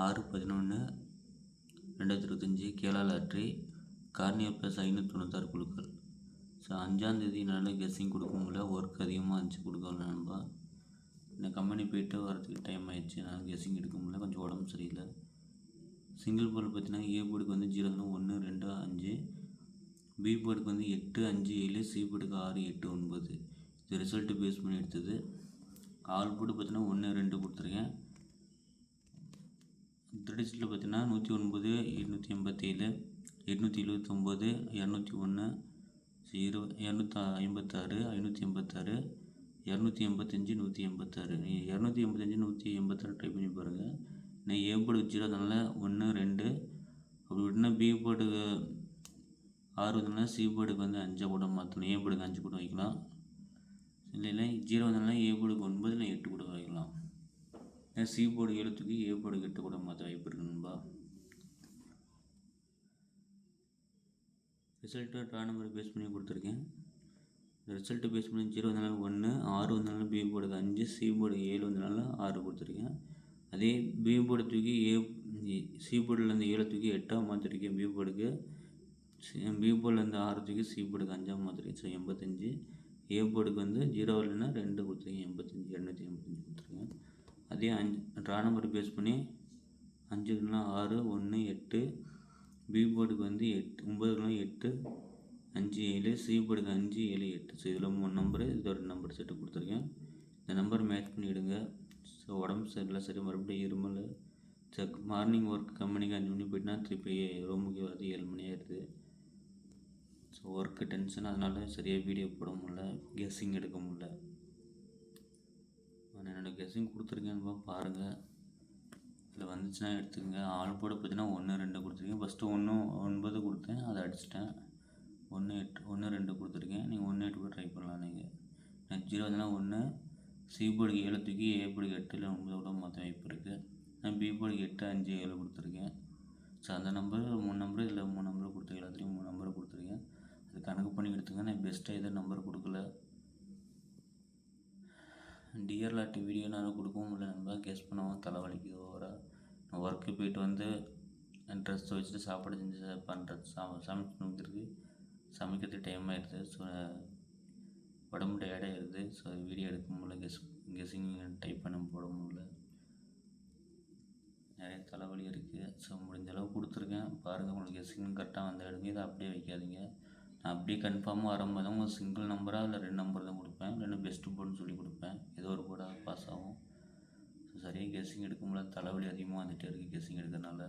6/11/2025 Kerala lottery Garnier plus 596 குழுக்கள். So 5ஆந்தேதி என்னால் guessing கொடுக்க முடியல, ஒர்க் அதிகமாக இருந்துச்சு, கொடுக்கல நண்பா. இந்த கம்பெனி போய்ட்டு வரதுக்கு டைம் ஆகிடுச்சு, என்னால் கெஸ்ஸிங் எடுக்க முடியல, கொஞ்சம் உடம்பு சரியில்லை. சிங்கிள் போர்டு பார்த்தீங்கன்னா ஏ போர்டுக்கு வந்து 0 1 2 5, பி போர்டுக்கு வந்து 8 5 7, சி போர்டுக்கு 6 8 9. இது ரிசல்ட்டு பேஸ் பண்ணி எடுத்தது. ஆல் போர்டு பார்த்தீங்கன்னா 1 2 கொடுத்துருக்கேன். ட்ரெடிஷனில் பார்த்தீங்கன்னா 109 887 879 201 256 586 285 186. நீங்கள் 285 186 ட்ரை பண்ணி பாருங்கள். நான் ஏ போர்டு 0 அதனால 1 2, அப்படி விட்டுனா பி போர்டுக்கு 6 வந்தனால சி போர்டுக்கு வந்து 5 கூட மாற்றணும், ஏ போர்டுக்கு 5 கூட வைக்கலாம். இல்லைன்னா 0 வந்தனால ஏ போர்டுக்கு 9 இல்லை 8 கூட வைக்கலாம். சி போர்டு 7 தூக்கி ஏ போர்டுக்கு 8 கூட மாற்ற வாய்ப்பு இருக்கு நண்பா. ரிசல்ட்டு ட்ரா நம்பர் பேஸ் பண்ணி கொடுத்துருக்கேன். ரிசல்ட்டு பேஸ் பண்ணி 0 வந்தனால 1, 6 வந்தனால பி போர்டுக்கு 5, சி போர்டுக்கு 7 வந்தனால 6 கொடுத்துருக்கேன். அதே பி போர்டு தூக்கி சி போர்டில் 7 தூக்கி 8 மாற்றிருக்கேன். பி போர்டுக்கு பி போர்டில் 6 தூக்கி சி போர்டுக்கு 5 மாற்றிருக்கேன். ஸோ 85. ஏ போர்டுக்கு வந்து 0 இல்லைன்னா 2 கொடுத்துருக்கேன், 85 285 கொடுத்துருக்கேன். அதே ட்ரா நம்பர் பேஸ் பண்ணி 5 6 1 8, பி போர்டுக்கு வந்து 9 8 5 7, சி போர்டுக்கு 5 7 8. ஸோ இதில் 3 நம்பரு, இது ஒரு நம்பர் செட்டு கொடுத்துருக்கேன். இந்த நம்பர் மேட்ச் பண்ணிவிடுங்க. ஸோ உடம்பு சரியில்லை, சரி மறுபடியும் இருமல். மார்னிங் ஒர்க் கம்பெனிக்கு 5 மணி போயிட்டுனா திருப்பி ரூமுக்கு வரது 7 மணி ஆயிடுது. ஸோ ஒர்க்கு டென்ஷன், அதனால சரியாக வீடியோ போட முடியல, கெஸ்ஸிங் எடுக்க முடியல. நான் என்னோடய கெஸ்ஸிங் கொடுத்துருக்கேன்னு பாருங்கள். இதில் வந்துச்சுன்னா எடுத்துக்கங்க. ஆள் போட பார்த்தீங்கன்னா 1 2 கொடுத்துருக்கேன். ஃபஸ்ட்டு 1 9 கொடுத்தேன், அதை அடிச்சிட்டேன். 1 8 1 2 கொடுத்துருக்கேன். நீங்கள் 1 8 கூட ட்ரை பண்ணலாம். நீங்கள் 0 வந்தனா 1, சி போர்டுக்கு 7 தூக்கி ஏ போர்டுக்கு 8 இல்லை 9 கூட மாற்ற வாய்ப்பு இருக்குது. நான் பி போர்டுக்கு 8 5 7 கொடுத்துருக்கேன். ஸோ அந்த நம்பர் 3 நம்பர் இதில் 3 நம்பர் கொடுத்துருக்கேன். எல்லாத்துலேயும் 3 நம்பர் கொடுத்துருக்கேன். அது கணக்கு பண்ணி எடுத்துங்க. நான் பெஸ்ட்டாக எதுவும் நம்பர் கொடுக்கல. டிஆர் லாட்டி வீடியோ நான் கொடுக்கவும் முடியல நண்பா. கெஸ் பண்ணவும் தலைவலிக்குது ஓவராக. நான் ஒர்க்கு போயிட்டு வந்து ட்ரெஸ் வச்சுட்டு சாப்பாடு செஞ்சு பண்ணுறது சமைக்கிறதுக்கு சமைக்கிறதுக்கு டைம் ஆகிடுது. ஸோ உடம்பு டயர்டாகிடுது. ஸோ வீடியோ எடுக்க முடியல, கெஸ்ஸிங் டைப் பண்ண போட முடியல. நிறைய தலைவலி இருக்குது. ஸோ முடிஞ்ச அளவு கொடுத்துருக்கேன். பாருங்கள், உங்களுக்கு கெஸ்ஸிங் கரெக்டாக வந்த எடுங்க. இதை அப்படியே வைக்காதீங்க. நான் அப்படியே கன்ஃபார்மாக வரும்போது தான் உங்களுக்கு சிங்கிள் நம்பராக இல்லை 2 நம்பர் தான் கொடுப்பேன். இல்லைன்னா பெஸ்ட்டு போர்டுன்னு சொல்லி கொடுப்பேன். ஏதோ ஒரு போர்டாக பாஸ் ஆகும். ஸோ சரியாக கெஸ்ஸிங் எடுக்க முடியல, தலைவலி அதிகமாக வந்துகிட்டே இருக்குது கெஸ்ஸிங் எடுக்கிறதுனால.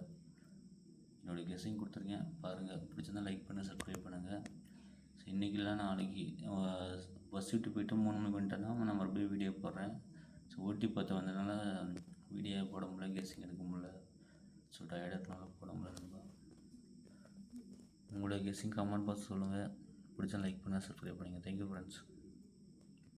என்னோடய கெஸ்ஸிங் கொடுத்துருக்கேன். பாருங்கள், பிடிச்சிருந்தால் லைக் பண்ணுங்கள், சப்ஸ்கிரைப் பண்ணுங்கள். ஸோ இன்றைக்கி இல்லை நாளைக்கு பஸ் விட்டு போய்ட்டு 3 மணிக்கு வந்துட்டேன்னா நான் மறுபடியும் வீடியோ போடுறேன். ஸோ ஓட்டி பார்த்து வந்ததுனால வீடியோ போட முடியல, கெஸ்ஸிங் எடுக்க முடியல. ஸோ டயர்டாக இருக்கனால போட முடியல. உங்களோட கெஸ்ஸிங் கமெண்ட் பார்த்து சொல்லுங்கள். பிடிச்சா லைக் பண்ணுங்கள், சப்ஸ்கிரைப் பண்ணுங்கள். Thank you friends.